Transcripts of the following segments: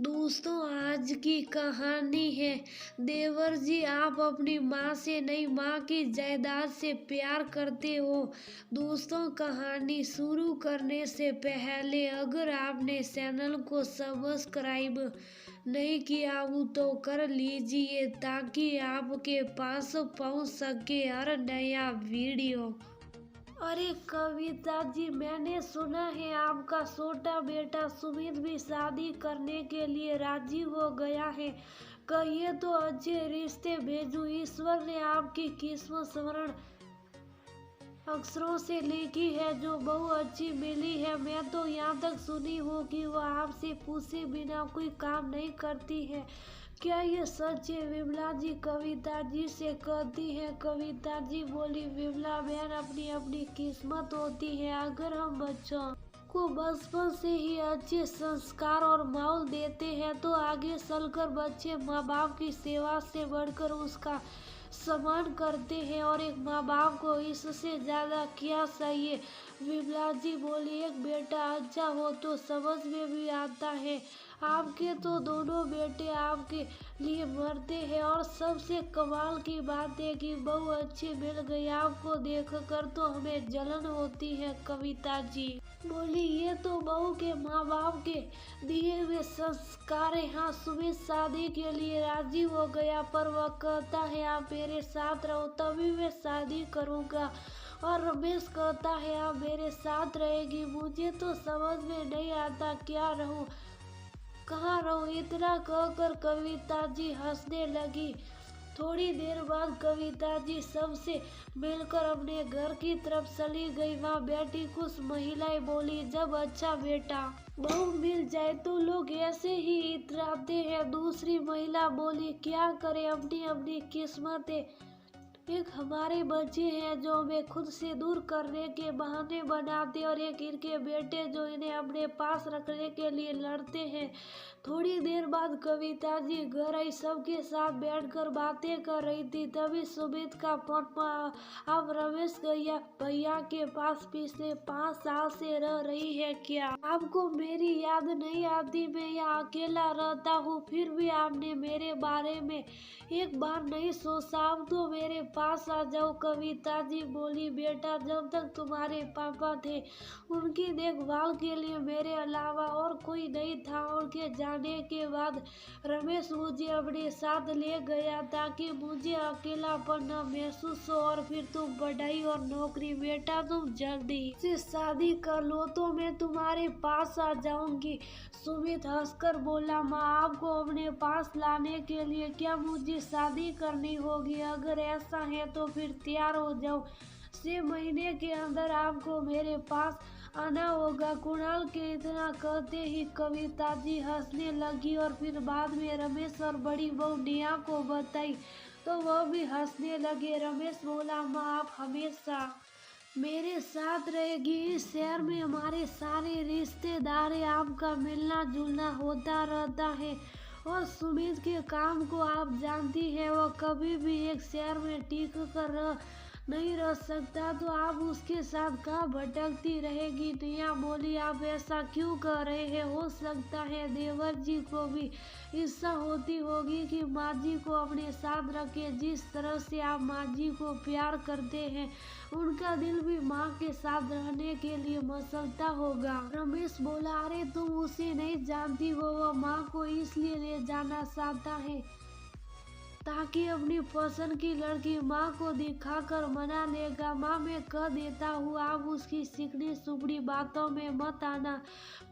दोस्तों, आज की कहानी है। देवर जी, आप अपनी माँ से नहीं, माँ की जायदाद से प्यार करते हो। दोस्तों, कहानी शुरू करने से पहले अगर आपने चैनल को सब्सक्राइब नहीं किया हो तो कर लीजिए ताकि आपके पास पहुंच सके हर नया वीडियो। अरे कविता जी, मैंने सुना है आपका छोटा बेटा सुमित भी शादी करने के लिए राजी हो गया है। कहिए तो अच्छे रिश्ते भेजूं। ईश्वर ने आपकी किस्मत स्वर्ण अक्षरों से लिखी है, जो बहु अच्छी मिली है। मैं तो यहाँ तक सुनी हूँ कि वह आपसे पूछे बिना कोई काम नहीं करती है। क्या ये सच है? विमला जी कविता जी से कहती है। कविता जी बोली, विमला बहन, अपनी अपनी किस्मत होती है। अगर हम बच्चों को बचपन से ही अच्छे संस्कार और माहौल देते हैं तो आगे चलकर बच्चे माँ बाप की सेवा से बढ़कर उसका सम्मान करते हैं। और एक माँ बाप को इससे ज्यादा क्या चाहिए? विमला जी बोली, एक बेटा अच्छा हो तो समझ में भी आता है। आपके तो दोनों बेटे आपके लिए मरते हैं। और सबसे कमाल की बात है कि बहू अच्छी मिल गई। आपको देखकर तो हमें जलन होती है। कविता जी बोली, ये तो बहू के माँ बाप के दिए हुए संस्कार है। हाँ, सुमित शादी के लिए राजी हो गया, पर वह कहता है आप मेरे साथ रहो तभी मैं शादी करूँगा। और रमेश कहता है आप मेरे साथ रहेगी। मुझे तो समझ में नहीं आता क्या रहूं कहाँ रहूं। इतना कहकर कविता जी हंसने लगी। थोड़ी देर बाद कविता जी सबसे मिलकर अपने घर की तरफ चली गई। वहाँ बैठी कुछ महिलाएं बोली, जब अच्छा बेटा बहू मिल जाए तो लोग ऐसे ही इतराते हैं। दूसरी महिला बोली, क्या करें, अपनी अपनी किस्मतें। एक हमारे बच्चे हैं जो हमें खुद से दूर करने के बहाने बनाते, और एक इनके बेटे जो इन्हें अपने पास रखने के लिए लड़ते हैं। थोड़ी देर बाद कविता जी घर आई। सबके साथ बैठकर बातें कर रही थी। तभी सुमित का फोन अब रमेश भैया के पास पिछले 5 साल से रह रही है क्या? आपको मेरी याद नहीं आती? मैं यहाँ अकेला रहता हूँ, फिर भी आपने मेरे बारे में एक बार नहीं सोचा। अब तो मेरे पास आ जाओ। कविता जी बोली, बेटा, जब तक तुम्हारे पापा थे उनकी देखभाल के लिए मेरे अलावा और कोई नहीं था। उनके जाने के बाद रमेश मुझे अपने साथ ले गया ताकि मुझे अकेलापन न महसूस हो। और फिर तुम पढ़ाई और नौकरी, बेटा तुम जल्दी से शादी कर लो तो मैं तुम्हारे पास आ जाऊंगी। सुमित हंसकर बोला, माँ, आपको अपने पास लाने के लिए क्या मुझे शादी करनी होगी? अगर ऐसा है तो फिर तैयार हो जाओ। 6 महीने के अंदर आपको मेरे पास आना होगा। कुणाल के इतना कहते ही कविता जी हंसने लगी। और फिर बाद में रमेश और बड़ी बहू नेहा को बताई तो वह भी हंसने लगे। रमेश बोला, माँ, आप हमेशा मेरे साथ रहेगी। इस शहर में हमारे सारे रिश्तेदार हैं, आपका मिलना जुलना होता रहता है। और सुमित के काम को आप जानती हैं, वह कभी भी एक शहर में टिक कर नहीं रह सकता, तो आप उसके साथ कहाँ भटकती रहेगी? नेहा बोली, आप ऐसा क्यों कर रहे हैं? हो सकता है देवर जी को भी इच्छा होती होगी कि माँ जी को अपने साथ रखे। जिस तरह से आप माँ जी को प्यार करते हैं, उनका दिल भी माँ के साथ रहने के लिए मचलता होगा। रमेश बोला, अरे तुम उसे नहीं जानती हो, वह माँ को इसलिए ले जाना चाहता है ताकि अपनी पसंद की लड़की माँ को दिखाकर मना लेगा। माँ, मैं कह देता हूँ, आप उसकी चिकनी सुपड़ी बातों में मत आना।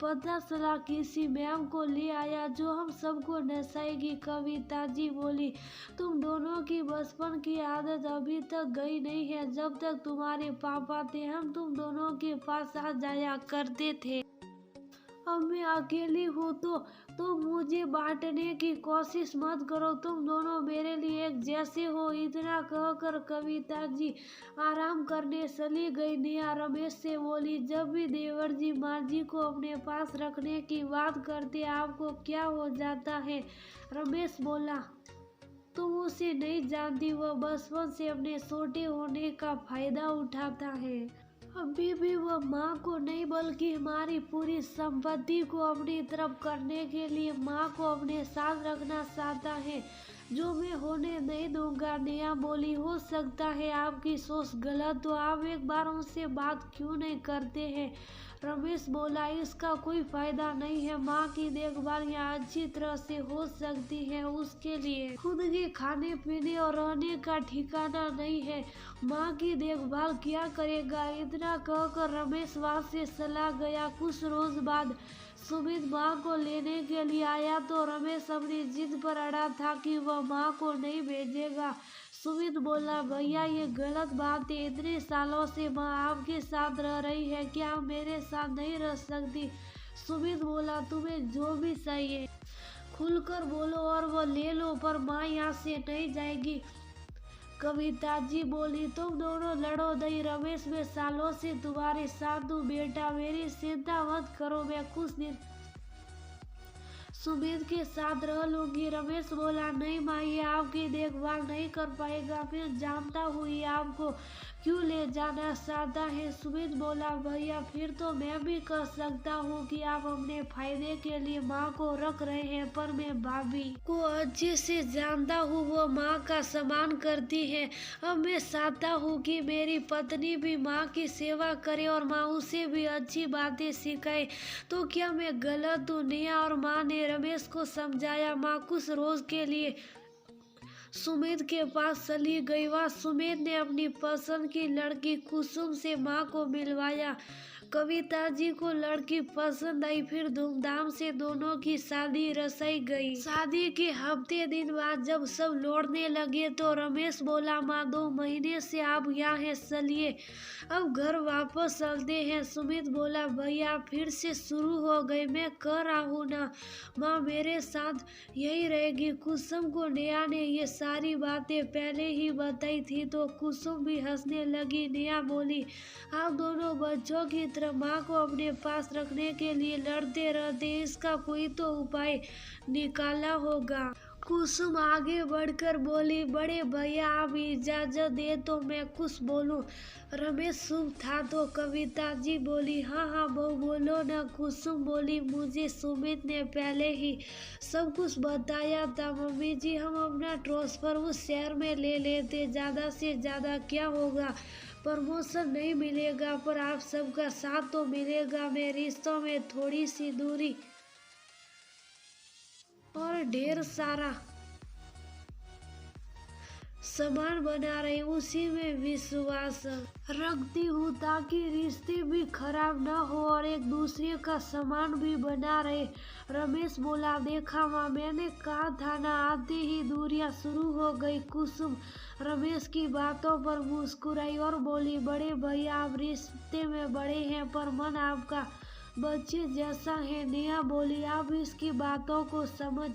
पता चला किसी मैम को ले आया जो हम सबको नचाएगी। कविता जी बोली, तुम दोनों की बचपन की आदत अभी तक गई नहीं है। जब तक तुम्हारे पापा थे हम तुम दोनों के पास आ जाया करते थे। अब मैं अकेली हूँ तो मुझे बांटने की कोशिश मत करो। तुम दोनों मेरे लिए एक जैसे हो। इतना कहकर कविता जी आराम करने चली गई। नेहा रमेश से बोली, जब भी देवर जी माँ जी को अपने पास रखने की बात करते आपको क्या हो जाता है? रमेश बोला, तुम उसे नहीं जानती, वह बचपन से अपने छोटे होने का फायदा उठाता है। अभी भी वह माँ को नहीं बल्कि हमारी पूरी संपत्ति को अपनी तरफ करने के लिए माँ को अपने साथ रखना चाहता है, जो मैं होने नहीं दूंगा। नेहा बोली, हो सकता है आपकी सोच गलत हो, आप एक बार उनसे बात क्यों नहीं करते हैं। रमेश बोला, इसका कोई फायदा नहीं है, माँ की देखभाल यहाँ अच्छी तरह से हो सकती है, उसके लिए खुद के खाने पीने और रहने का ठिकाना नहीं है, माँ की देखभाल क्या करेगा। इतना कहकर रमेश वहाँ से चला गया। कुछ रोज बाद सुमित माँ को लेने के लिए आया तो रमेश अपनी जिद पर अड़ा था कि वह माँ को नहीं भेजेगा। सुमित बोला, भैया ये गलत बात है, इतने सालों से माँ आपके साथ रह रही है, क्या आप मेरे साथ नहीं रह सकती। सुमित बोला, तुम्हें जो भी चाहिए खुलकर बोलो और वो ले लो, पर माँ यहाँ से नहीं जाएगी। कविता जी बोली, तुम दोनों लड़ो नहीं, रमेश मैं सालों से तुम्हारे साथ हूँ बेटा, मेरी चिंता मत करो, मैं कुछ दिन सुमित के साथ रह लूंगी। रमेश बोला, नहीं माँ, ये आपकी देखभाल नहीं कर पाएगा, मैं जानता हूँ ये आपको क्यों ले जाना चाहता है। सुमित बोला, भैया फिर तो मैं भी कह सकता हूँ कि आप अपने फायदे के लिए माँ को रख रहे हैं, पर मैं भाभी को अच्छे से जानता हूँ, वो माँ का सम्मान करती है। अब मैं चाहता हूँ कि मेरी पत्नी भी माँ की सेवा करे और माँ उसे भी अच्छी बातें सिखाए, तो क्या मैं गलत हूँ। नेहा और माँ ने रमेश को समझाया। माँ कुछ रोज के लिए सुमित के पास चली गई। वहाँ सुमित ने अपनी पसंद की लड़की कुसुम से माँ को मिलवाया। कविता जी को लड़की पसंद आई, फिर धूमधाम से दोनों की शादी रचाई गई। शादी के हफ्ते दिन बाद जब सब लौटने लगे तो रमेश बोला, माँ 2 महीने से आप यहाँ हैं, चलिए अब घर वापस चलते हैं। सुमित बोला, भैया फिर से शुरू हो गए, मैं कह रहा हूँ ना, माँ मेरे साथ यही रहेगी। कुसुम को नेहा ने ये सारी बातें पहले ही बताई थी तो कुसुम भी हंसने लगी। नेहा बोली, आप दोनों बच्चों की तरह माँ को अपने पास रखने के लिए लड़ते रहते, इसका कोई तो उपाय निकाला होगा। कुसुम आगे बढ़कर बोली, बड़े भैया आप इजाजत दे तो मैं कुछ बोलूं। रमेश चुप था तो कविता जी बोली, हाँ हाँ बहू बोलो ना। कुसुम बोली, मुझे सुमित ने पहले ही सब कुछ बताया था मम्मी जी, हम अपना ट्रांसफर उस शहर में ले लेते, ज्यादा से ज्यादा क्या होगा, प्रमोशन नहीं मिलेगा पर आप सबका साथ तो मिलेगा। मैं रिश्तों में थोड़ी सी दूरी और ढेर सारा सामान बना रही, उसी में विश्वास रखती हूँ ताकि रिश्ते भी खराब ना हो और एक दूसरे का सामान भी बना रहे। रमेश बोला, देखा माँ, मैंने कहा था ना, आते ही दूरियां शुरू हो गई। कुसुम रमेश की बातों पर मुस्कुराई और बोली, बड़े भैया आप रिश्ते में बड़े हैं पर मन आपका बच्चे जैसा है। नेहा बोली, आप इसकी बातों को समझ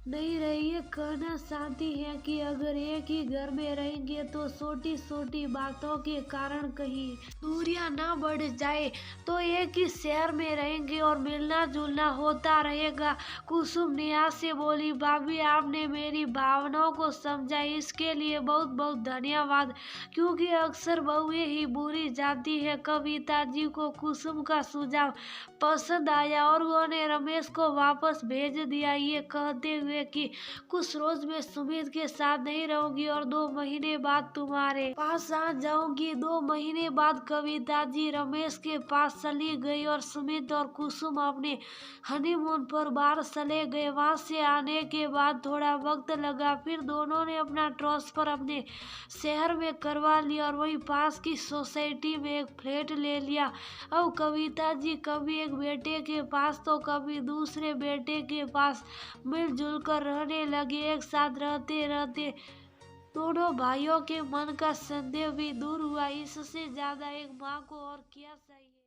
नहीं रही है, कहना चाहती है कि अगर एक ही घर में रहेंगे तो छोटी छोटी बातों के कारण कहीं दूरियां ना बढ़ जाए, तो एक ही शहर में रहेंगे और मिलना जुलना होता रहेगा। कुसुम नेहा से बोली, भाभी आपने मेरी भावनाओं को समझा, इसके लिए बहुत बहुत धन्यवाद, क्योंकि अक्सर बहुएं ही बुरी जाती है। कविता जी को कुसुम का सुझाव पसंद आया और उन्होंने रमेश को वापस भेज दिया, ये कहते हुए कि कुछ रोज मैं सुमित के साथ नहीं रहूंगी और 2 महीने बाद तुम्हारे पास आ जाऊंगी। 2 महीने बाद कविता जी रमेश के पास चली गई और सुमित और कुसुम अपने हनीमून पर बाहर चले गए। वहां से आने के बाद थोड़ा वक्त लगा, फिर दोनों ने अपना ट्रांसफर अपने शहर में करवा लिया और वही पास की सोसाइटी में एक फ्लैट ले लिया। अब कविता जी कभी एक बेटे के पास तो कभी दूसरे बेटे के पास मिलजुल कर रहने लगे। एक साथ रहते रहते दोनों भाइयों के मन का संदेह भी दूर हुआ। इससे ज्यादा एक माँ को और क्या चाहिए।